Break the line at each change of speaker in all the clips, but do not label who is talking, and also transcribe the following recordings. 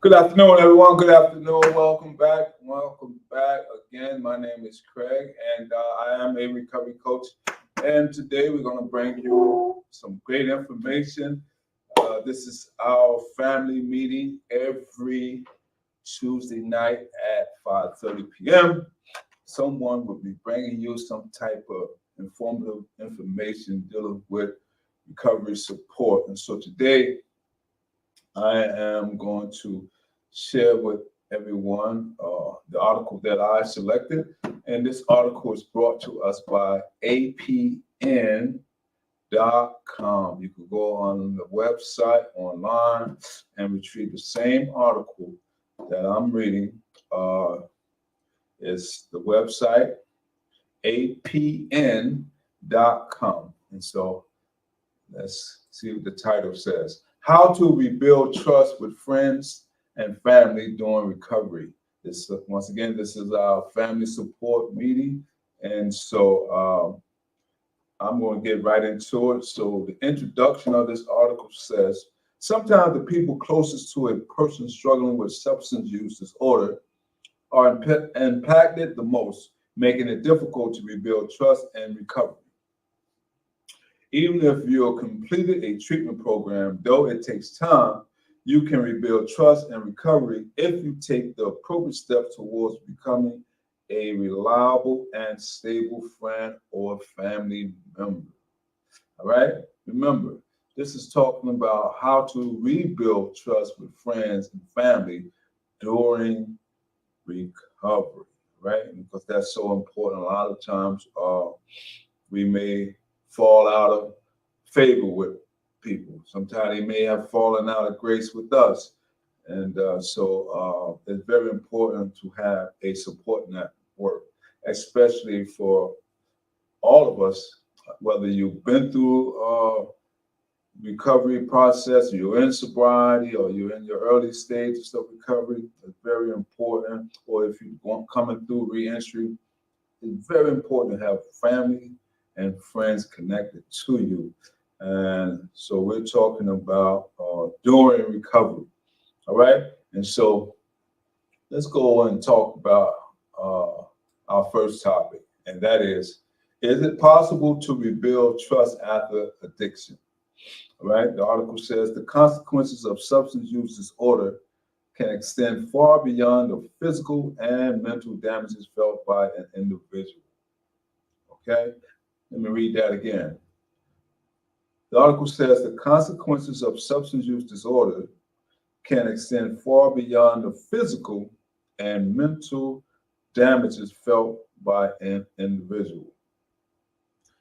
Good afternoon, everyone. Good afternoon. Welcome back. Welcome back again. My name is Craig, and I am a recovery coach. And today we're going to bring you some great information. This is our family meeting every Tuesday night at 5:30 p.m. Someone will be bringing you some type of informative information dealing with recovery support. And so today I am going to share with everyone the article that I selected. And this article is brought to us by APN.com. You can go on the website online and retrieve the same article that I'm reading. It's the website apn.com. And so let's see what the title says. How to rebuild trust with friends and family during recovery. Once again, this is our family support meeting. And so I'm going to get right into it. So the introduction of this article says, sometimes the people closest to a person struggling with substance use disorder are impacted the most, making it difficult to rebuild trust and recovery. Even if you've completed a treatment program, though it takes time, you can rebuild trust and recovery if you take the appropriate steps towards becoming a reliable and stable friend or family member. All right? Remember, this is talking about how to rebuild trust with friends and family during recovery, right? Because that's so important. A lot of times we may fall out of favor with people. Sometimes they may have fallen out of grace with us. And so it's very important to have a support network, especially for all of us, whether you've been through recovery process, you're in sobriety, or you're in your early stages of recovery. It's very important. Or if you're coming through reentry, it's very important to have family and friends connected to you. And so we're talking about during recovery. All right. And so let's go and talk about our first topic. And that is it possible to rebuild trust after addiction? All right. The article says the consequences of substance use disorder can extend far beyond the physical and mental damages felt by an individual. Okay. Let me read that again. The article says the consequences of substance use disorder can extend far beyond the physical and mental damages felt by an individual.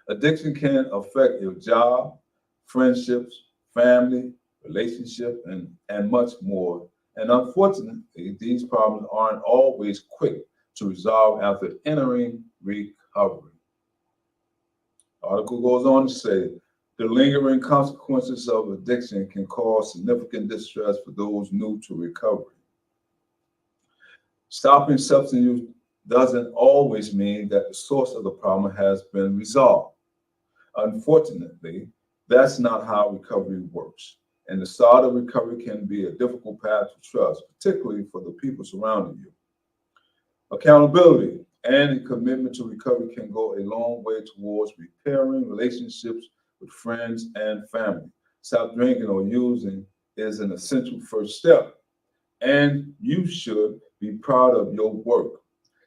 Addiction can affect your job, friendships, family, relationship, and much more. And unfortunately, these problems aren't always quick to resolve after entering recovery. The article goes on to say, the lingering consequences of addiction can cause significant distress for those new to recovery. Stopping substance use doesn't always mean that the source of the problem has been resolved. Unfortunately, that's not how recovery works. And the start of recovery can be a difficult path to trust, particularly for the people surrounding you. Accountability and a commitment to recovery can go a long way towards repairing relationships with friends and family. Stop drinking or using is an essential first step, and you should be proud of your work.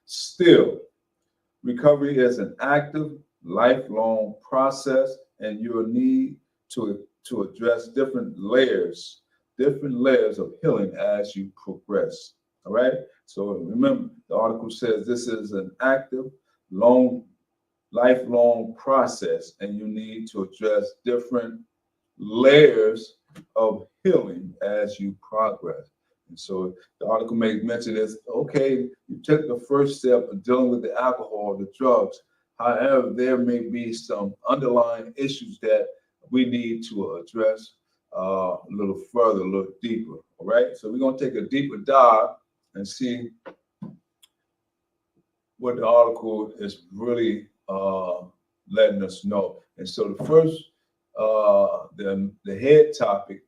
Still, recovery is an active, lifelong process, and you'll need to address different layers of healing as you progress. All right. So remember, the article says this is an active, lifelong process, and you need to address different layers of healing as you progress. And so the article makes mention is okay, you took the first step of dealing with the alcohol, the drugs. However, there may be some underlying issues that we need to address a little further, a little deeper. All right. So we're going to take a deeper dive and see what the article is really letting us know. And so the first, the head topic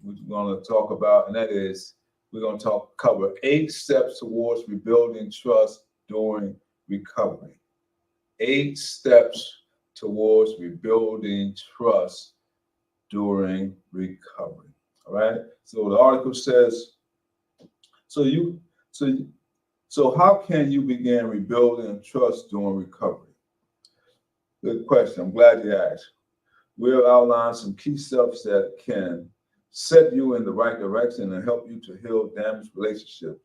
we're going to talk about, and that is we're going to cover 8 steps towards rebuilding trust during recovery. 8 steps towards rebuilding trust during recovery. All right. So the article says, so how can you begin rebuilding trust during recovery? Good question. I'm glad you asked. We'll outline some key steps that can set you in the right direction and help you to heal damaged relationships.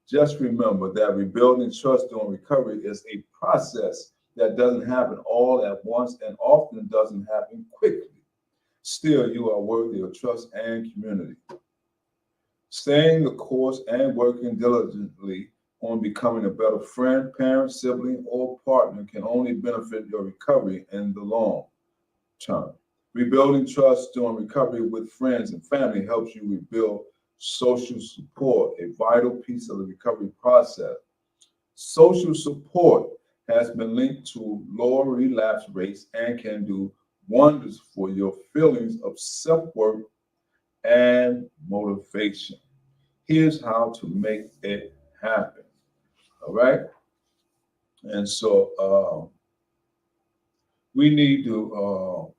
Just remember that rebuilding trust during recovery is a process that doesn't happen all at once and often doesn't happen quickly. Still, you are worthy of trust and community. Staying the course and working diligently on becoming a better friend, parent, sibling, or partner can only benefit your recovery in the long term. Rebuilding trust during recovery with friends and family helps you rebuild social support, a vital piece of the recovery process. Social support has been linked to lower relapse rates and can do wonders for your feelings of self-worth and motivation. Here's how to make it happen. All right. And so we need to,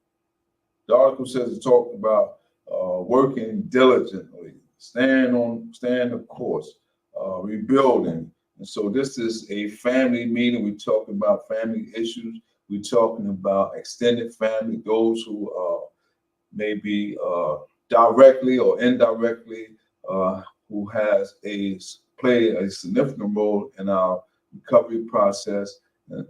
the article says it talked about working diligently, staying the course, rebuilding. And so this is a family meeting. We're talking about family issues. We're talking about extended family, those who may be directly or indirectly who has play a significant role in our recovery process.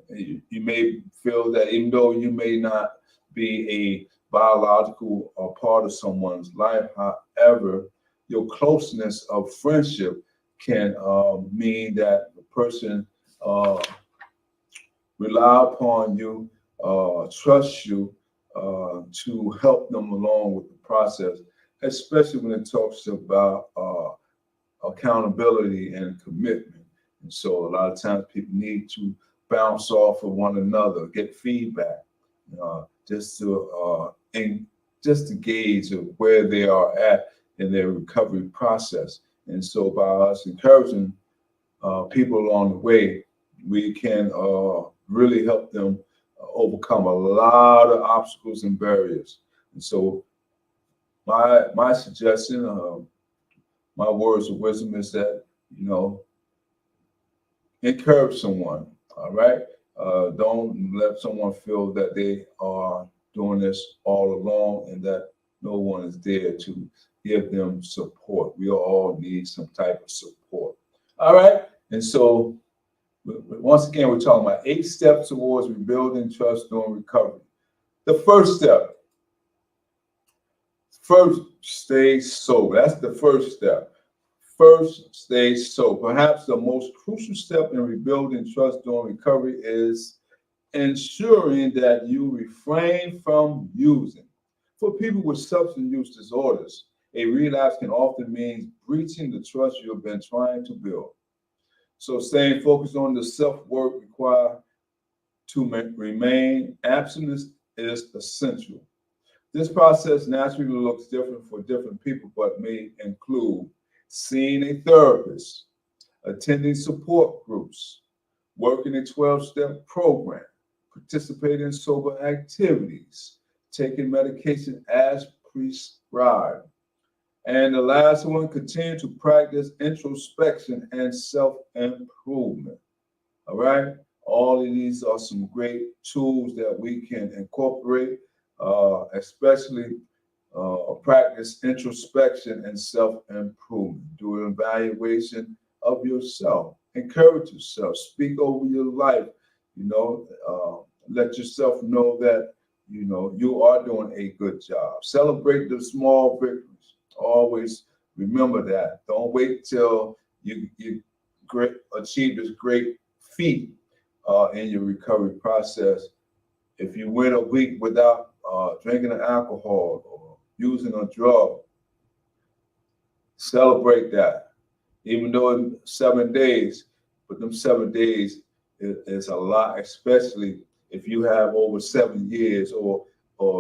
You may feel that even though you may not be a biological part of someone's life, however, your closeness of friendship can mean that the person rely upon you, trust you to help them along with the process, especially when it talks about accountability and commitment. And so a lot of times people need to bounce off of one another, get feedback, just to gauge of where they are at in their recovery process. And so by us encouraging people along the way, we can really help them overcome a lot of obstacles and barriers. And so my suggestion, my words of wisdom is that, encourage someone, all right? Don't let someone feel that they are doing this all alone and that no one is there to give them support. We all need some type of support. All right? And so, once again, we're talking about 8 steps towards rebuilding trust during recovery. The first step, stay sober. That's the first step. First, stay sober. Perhaps the most crucial step in rebuilding trust during recovery is ensuring that you refrain from using. For people with substance use disorders, a relapse can often mean breaching the trust you have been trying to build. So staying focused on the self-work required to remain abstinent is essential. This process naturally looks different for different people, but may include seeing a therapist, attending support groups, working a 12-step program, participating in sober activities, taking medication as prescribed. And the last one, continue to practice introspection and self-improvement. All right? All of these are some great tools that we can incorporate, especially practice introspection and self-improvement. Do an evaluation of yourself. Encourage yourself. Speak over your life. Let yourself know that, you are doing a good job. Celebrate the small victories. Always remember that. Don't wait till you achieve this great feat in your recovery process. If you went a week without drinking alcohol or using a drug, celebrate that. Even though in 7 days, but them 7 days is a lot, especially if you have over 7 years or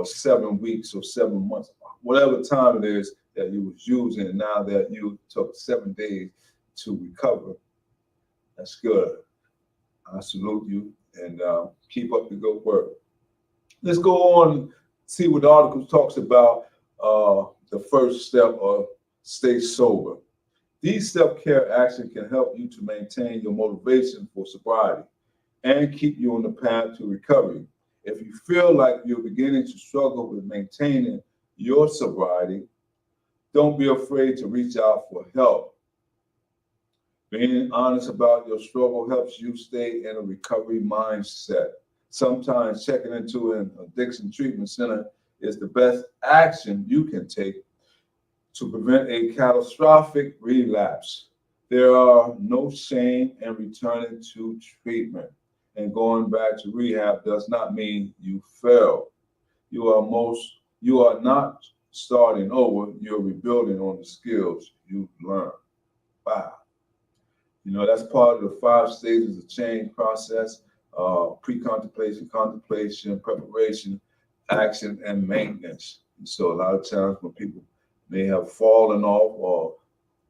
7 weeks or 7 months, whatever time it is that you was using, and now that you took 7 days to recover. That's good. I salute you, and keep up the good work. Let's go on and see what the article talks about. The first step of stay sober. These self-care actions can help you to maintain your motivation for sobriety and keep you on the path to recovery. If you feel like you're beginning to struggle with maintaining your sobriety, don't be afraid to reach out for help. Being honest about your struggle helps you stay in a recovery mindset. Sometimes checking into an addiction treatment center is the best action you can take to prevent a catastrophic relapse. There are no shame in returning to treatment, and going back to rehab does not mean you failed. You are not starting over, you're rebuilding on the skills you learned. Wow. You know, that's part of the 5 stages of change process: pre-contemplation, contemplation, preparation, action, and maintenance. And so a lot of times when people may have fallen off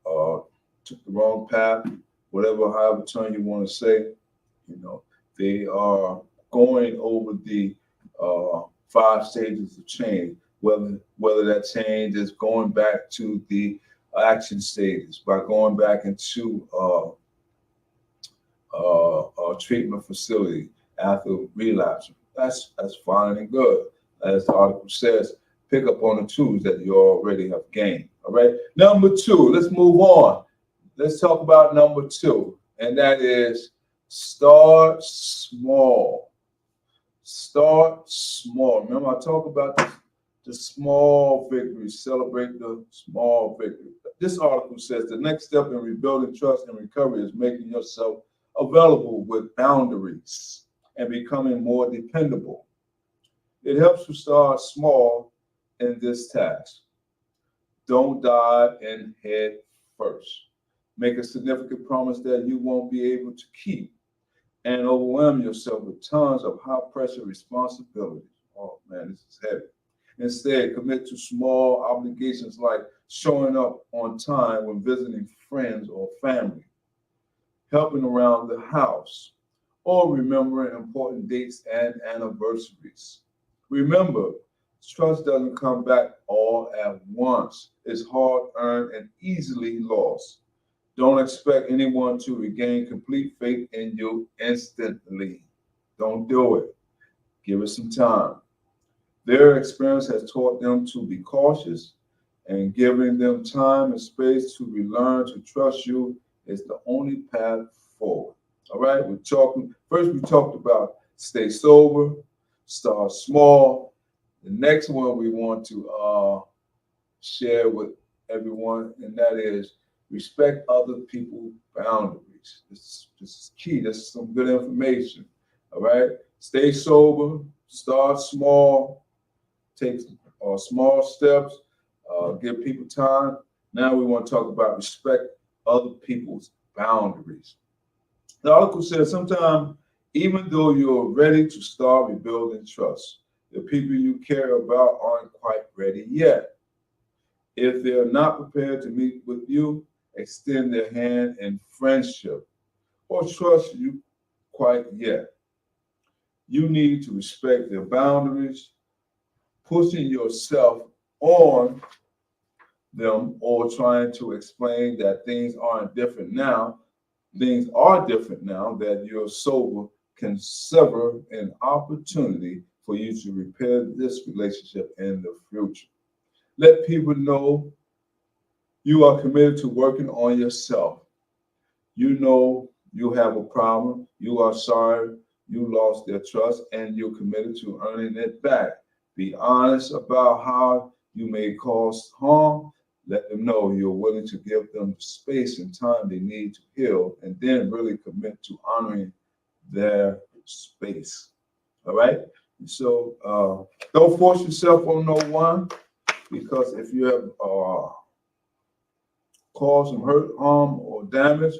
or took the wrong path, however term you want to say, you know, they are going over the 5 stages of change. Whether that change is going back to the action stages, by going back into a treatment facility after relapse. That's fine and good. As the article says, pick up on the tools that you already have gained. All right. Number 2, let's move on. Let's talk about number 2, and that is start small. Start small. Remember, I talk about the small victories. Celebrate the small victories. This article says the next step in rebuilding trust and recovery is making yourself available with boundaries and becoming more dependable. It helps to start small in this task. Don't dive in head first. Make a significant promise that you won't be able to keep and overwhelm yourself with tons of high pressure responsibilities. Oh man, this is heavy. Instead, commit to small obligations like showing up on time when visiting friends or family, helping around the house, or remembering important dates and anniversaries. Remember, trust doesn't come back all at once. It's hard-earned and easily lost. Don't expect anyone to regain complete faith in you instantly. Don't do it. Give it some time. Their experience has taught them to be cautious, and giving them time and space to relearn to trust you is the only path forward. All right, we talked about stay sober, start small. The next one we want to share with everyone, and that is respect other people's boundaries. This is key. This is some good information. All right, stay sober, start small, take small steps, give people time. Now we want to talk about respect other people's boundaries. The article says sometimes, even though you're ready to start rebuilding trust, the people you care about aren't quite ready yet. If they're not prepared to meet with you, extend their hand in friendship, or trust you quite yet. You need to respect their boundaries. Pushing yourself on them or trying to explain that things are different now that you're sober can sever an opportunity for you to repair this relationship in the future. Let people know you are committed to working on yourself. You know you have a problem. You are sorry you lost their trust, and you're committed to earning it back. Be honest about how you may cause harm. Let them know you're willing to give them the space and time they need to heal, and then really commit to honoring their space. All right? So don't force yourself on no one, because if you have caused some hurt, harm, or damage,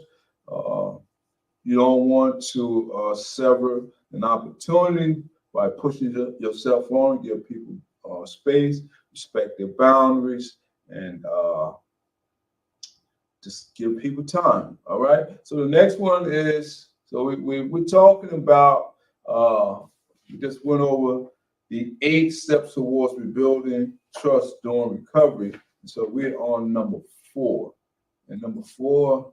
you don't want to sever an opportunity by pushing yourself on. Give people space, respect their boundaries, and just give people time. All right. So the next one is, so we're talking about, we just went over the 8 steps towards rebuilding trust during recovery. So we're on number 4. And number 4,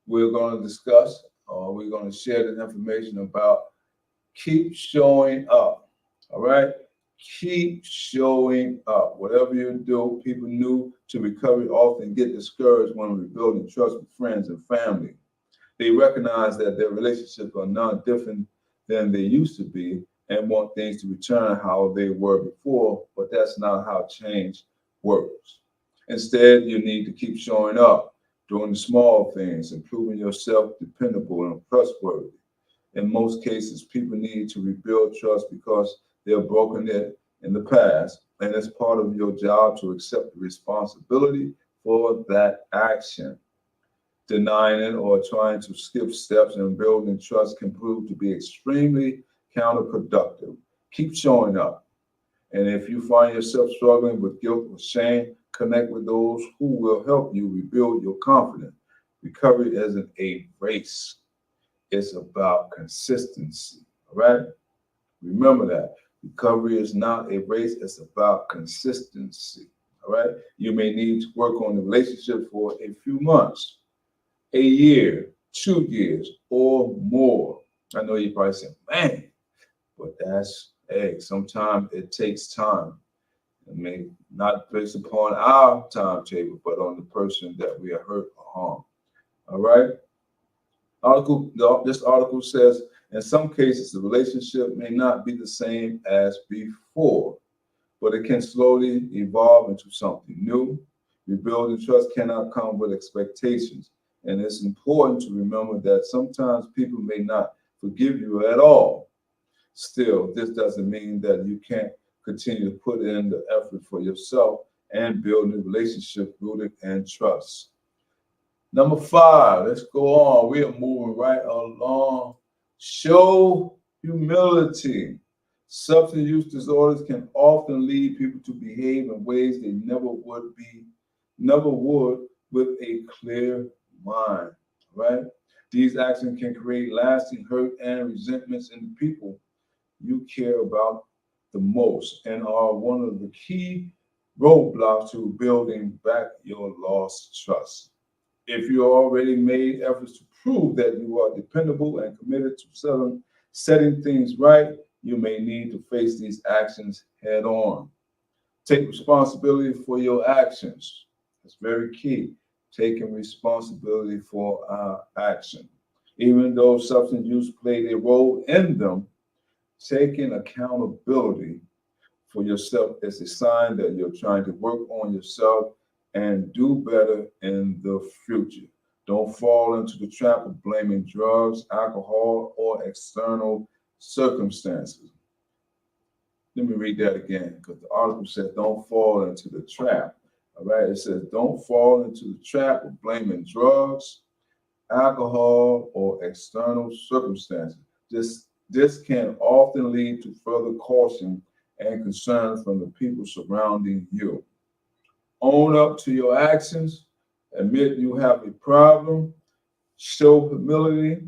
we're going to discuss, we're going to share the information about keep showing up. All right. Keep showing up. Whatever you do, people new to recovery often get discouraged when rebuilding trust with friends and family. They recognize that their relationships are not different than they used to be and want things to return how they were before, but that's not how change works. Instead, you need to keep showing up, doing the small things, improving yourself dependable and trustworthy. In most cases, people need to rebuild trust because they've broken it in the past, and it's part of your job to accept the responsibility for that action. Denying it or trying to skip steps in building trust can prove to be extremely counterproductive. Keep showing up. And if you find yourself struggling with guilt or shame, connect with those who will help you rebuild your confidence. Recovery isn't a race, it's about consistency. All right? Remember that. Recovery is not a race, it's about consistency. All right? You may need to work on the relationship for a few months, a year, 2 years, or more. I know you probably say, man, but that's, hey, sometimes it takes time. It may not based upon our timetable, but on the person that we are hurt or harmed. All right? This article says, in some cases, the relationship may not be the same as before, but it can slowly evolve into something new. Rebuilding trust cannot come with expectations. And it's important to remember that sometimes people may not forgive you at all. Still, this doesn't mean that you can't continue to put in the effort for yourself and build a relationship rooted in trust. Number 5, let's go on. We are moving right along. Show humility. Substance use disorders can often lead people to behave in ways they never would with a clear mind. Right? These actions can create lasting hurt and resentments in the people you care about the most and are one of the key roadblocks to building back your lost trust. If you already made efforts to prove that you are dependable and committed to setting things right, you may need to face these actions head on. Take responsibility for your actions. That's very key. Taking responsibility for our action. Even though substance use played a role in them, taking accountability for yourself is a sign that you're trying to work on yourself and do better in the future. Don't fall into the trap of blaming drugs, alcohol, or external circumstances. Let me read that again because the article says don't fall into the trap. All right, it says don't fall into the trap of blaming drugs, alcohol, or external circumstances. This can often lead to further caution and concern from the people surrounding you. Own up to your actions, admit you have a problem, show humility,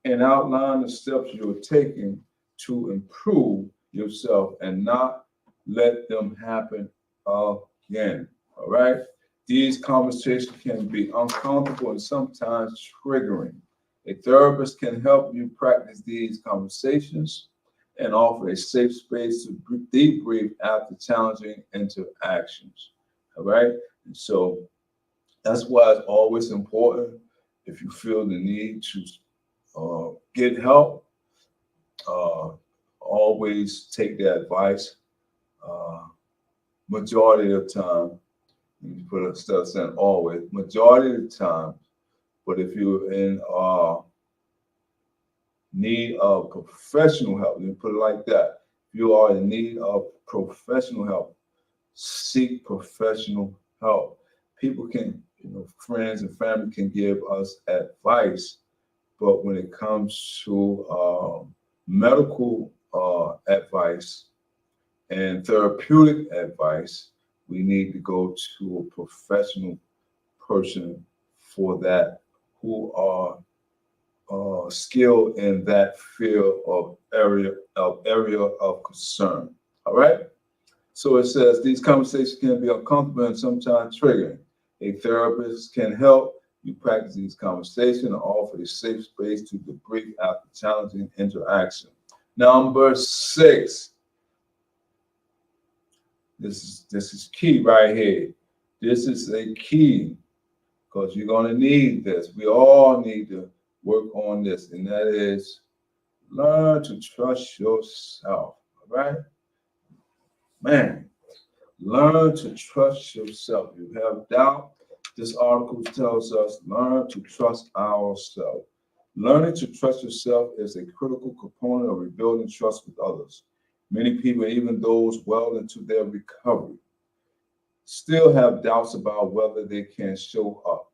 and outline the steps you're taking to improve yourself and not let them happen again. All right? These conversations can be uncomfortable and sometimes triggering. A therapist can help you practice these conversations and offer a safe space to debrief after challenging interactions. All right? And so that's why it's always important if you feel the need to get help, always take the advice. Uh, Majority of the time, you put a stuff saying always, majority of the time, but if you're in need of professional help, let me put it like that. If you are in need of professional help, seek professional help. People can, friends and family can give us advice, but when it comes to medical advice and therapeutic advice, we need to go to a professional person for that, who are skilled in that field of area of concern. All right. So it says these conversations can be uncomfortable and sometimes triggering. A therapist can help you practice these conversations and offer a safe space to debrief after challenging interaction. Number 6. This is key right here. This is a key because you're going to need this. We all need to work on this, and that is learn to trust yourself. All right, man. Learn to trust yourself. You have doubt. This article tells us learn to trust ourselves. Learning to trust yourself is a critical component of rebuilding trust with others. Many people, even those well into their recovery, still have doubts about whether they can show up,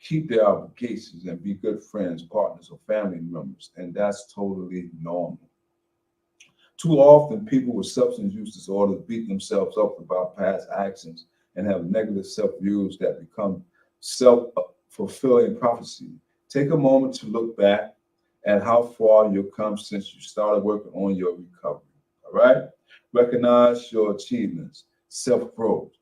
keep their obligations, and be good friends, partners, or family members. And that's totally normal. Too often, people with substance use disorders beat themselves up about past actions and have negative self-views that become self-fulfilling prophecy. Take a moment to look back at how far you've come since you started working on your recovery. All right? Recognize your achievements, self-growth,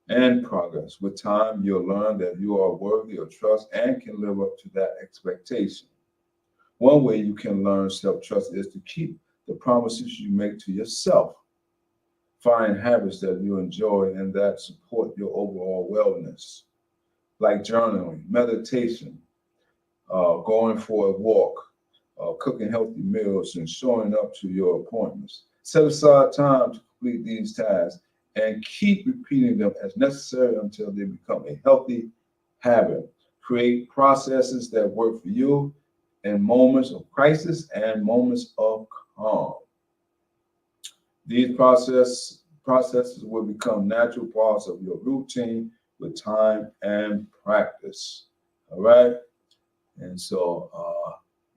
and progress. With time, you'll learn that you are worthy of trust and can live up to that expectation. One way you can learn self-trust is to keep the promises you make to yourself. Find habits that you enjoy and that support your overall wellness, like journaling, meditation, going for a walk, cooking healthy meals, and showing up to your appointments. Set aside time to complete these tasks and keep repeating them as necessary until they become a healthy habit. Create processes that work for you in moments of crisis and moments of calm. These processes will become natural parts of your routine with time and practice. All right? And so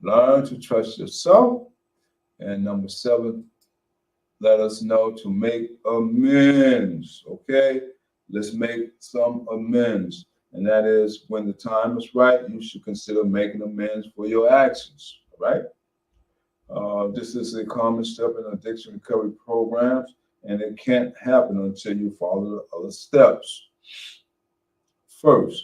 learn to trust yourself. And number 7, let us know to make amends. Okay? Let's make some amends. And that is when the time is right, you should consider making amends for your actions. All right? This is a common step in addiction recovery programs, and it can't happen until you follow the other steps. First,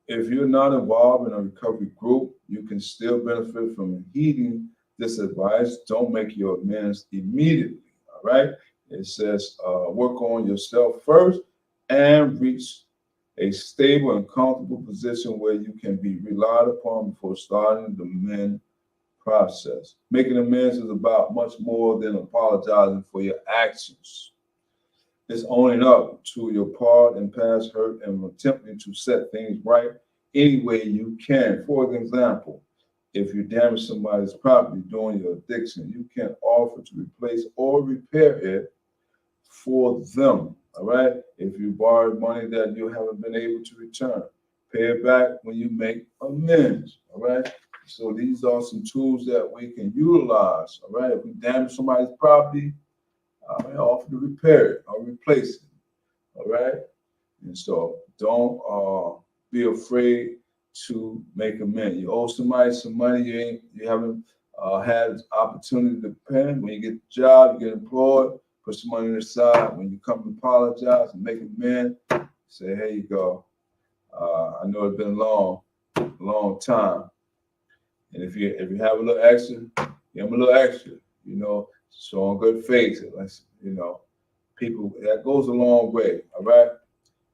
if you're not involved in a recovery group, you can still benefit from heeding this advice. Don't make your amends immediately. All right? It says work on yourself first and reach a stable and comfortable position where you can be relied upon before starting the amend process. Making amends is about much more than apologizing for your actions. It's owning up to your part in past hurt and attempting to set things right any way you can. For example, if you damage somebody's property during your addiction, you can offer to replace or repair it for them. All right? If you borrowed money that you haven't been able to return, pay it back when you make amends. All right? So these are some tools that we can utilize. All right? If we damage somebody's property, offer to repair it or replace it. All right? And so don't be afraid to make amends. You owe somebody some money you haven't had opportunity to pay. When you get the job, you get employed, put some money aside. When you come to apologize and make amends, say, here you go. I know it's been a long time. And if you have a little extra, give them a little extra, showing good faith. People, that goes a long way, all right?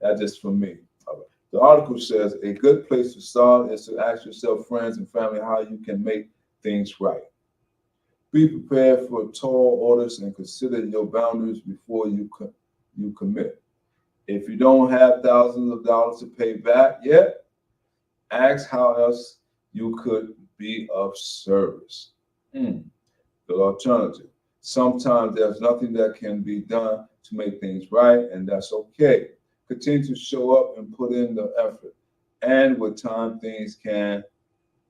That's just for me. All right. The article says a good place to start is to ask yourself, friends and family, how you can make things right. Be prepared for tall orders and consider your boundaries before you commit. If you don't have thousands of dollars to pay back yet, ask how else you could be of service. Good alternative. Sometimes there's nothing that can be done to make things right, and that's okay. Continue to show up and put in the effort. And with time, things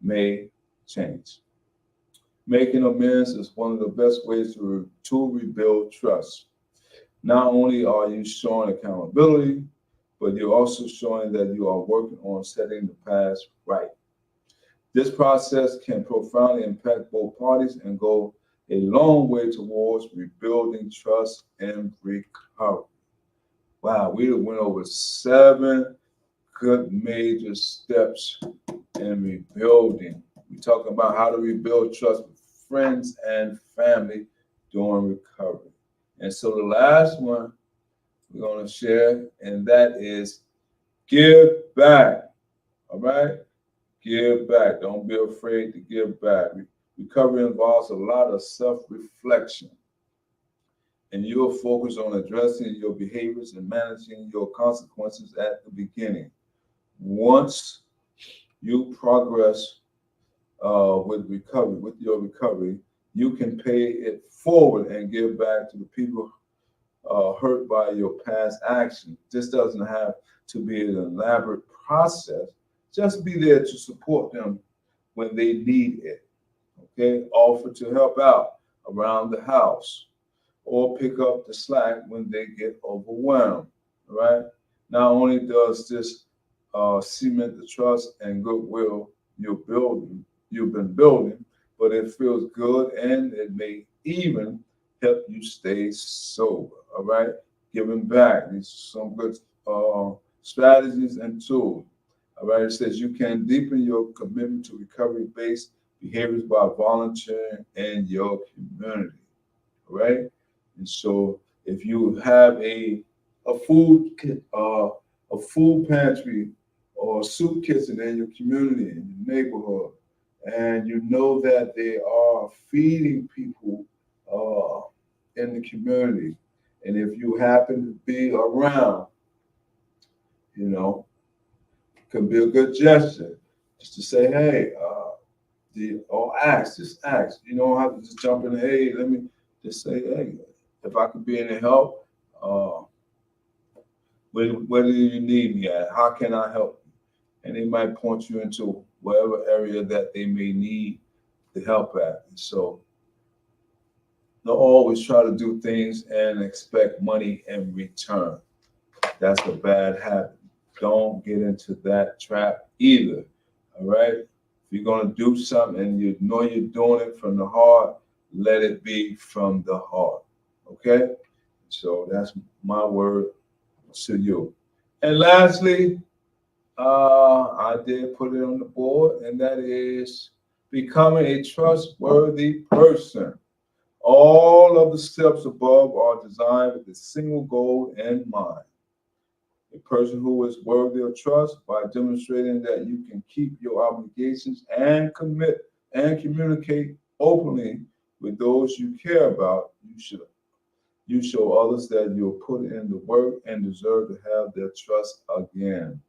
may change. Making amends is one of the best ways to rebuild trust. Not only are you showing accountability, but you're also showing that you are working on setting the past right. This process can profoundly impact both parties and go a long way towards rebuilding trust and recovery. Wow, we went over 7 good major steps in rebuilding. We're talking about how to rebuild trust with friends and family during recovery. And so the last one we're going to share, and that is give back. All right? Give back. Don't be afraid to give back. Recovery involves a lot of self reflection, and you'll focus on addressing your behaviors and managing your consequences at the beginning. Once you progress with your recovery, you can pay it forward and give back to the people hurt by your past action. This doesn't have to be an elaborate process. Just be there to support them when they need it. Okay? Offer to help out around the house or pick up the slack when they get overwhelmed. Right? Not only does this cement the trust and goodwill you've been building, but it feels good and it may even help you stay sober. All right, giving back. These are some good strategies and tools. All right, it says you can deepen your commitment to recovery-based behaviors by volunteering in your community. All right, and so if you have a food a food pantry or a soup kitchen in your community, in your neighborhood, and you know that they are feeding people in the community, and if you happen to be around, you know, it could be a good gesture just to say, hey, or just ask. You don't have to just jump in, hey, let me just say, hey, if I could be any help, uh, where do you need me at? How can I help you? And they might point you into whatever area that they may need the help at. And so they'll always try to do things and expect money in return. That's a bad habit. Don't get into that trap either. All right. If you're going to do something and you know you're doing it from the heart, let it be from the heart. Okay. So that's my word to you. And lastly, I did put it on the board, and that is becoming a trustworthy person. All of the steps above are designed with a single goal in mind. A person who is worthy of trust by demonstrating that you can keep your obligations and commit and communicate openly with those you care about. You show others that you'll put in the work and deserve to have their trust again.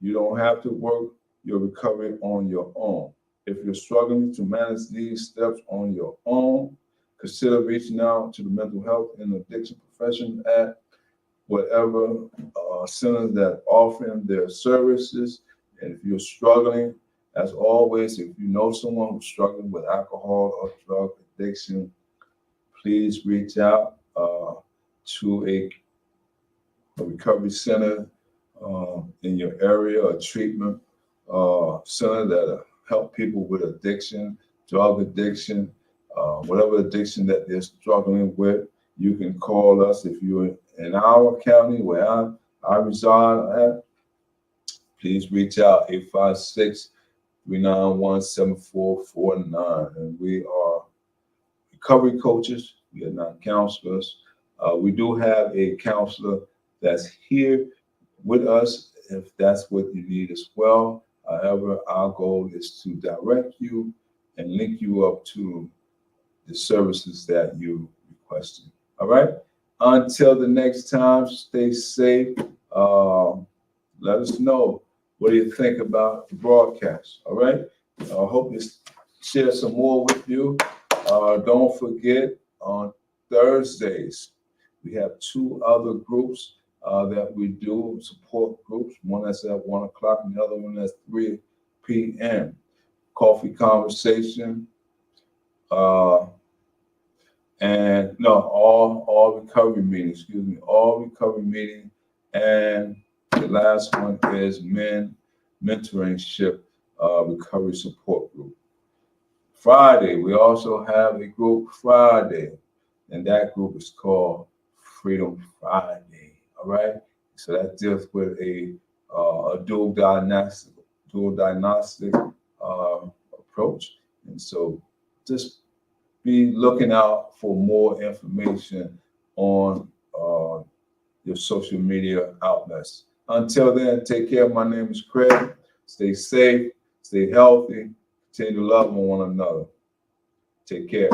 You don't have to work your recovery on your own. If you're struggling to manage these steps on your own, consider reaching out to the mental health and addiction profession at whatever centers that offering their services. And if you're struggling, as always, if you know someone who's struggling with alcohol or drug addiction, please reach out to a recovery center in your area, a treatment center that help people with addiction, drug addiction, whatever addiction that they're struggling with. You can call us if you're in our county where I reside at. Please reach out 856-391-7449. And we are recovery coaches. We are not counselors. We do have a counselor that's here with us if that's what you need as well. However, our goal is to direct you and link you up to the services that you requested. All right. Until the next time, stay safe. Let us know what do you think about the broadcast. All right. I hope to share some more with you. Don't forget on Thursdays we have 2 other groups that we do, support groups. One that's at 1 o'clock and the other one that's 3 p.m. Coffee conversation. and no, all recovery meetings, excuse me, all recovery meeting. And the last one is mentorship recovery support group. Friday, we also have a group Friday, and that group is called Freedom Friday. All right, so that deals with a dual diagnostic approach, and so just be looking out for more information on your social media outlets. Until then, take care. My name is Craig. Stay safe, stay healthy, continue to love one another. Take care.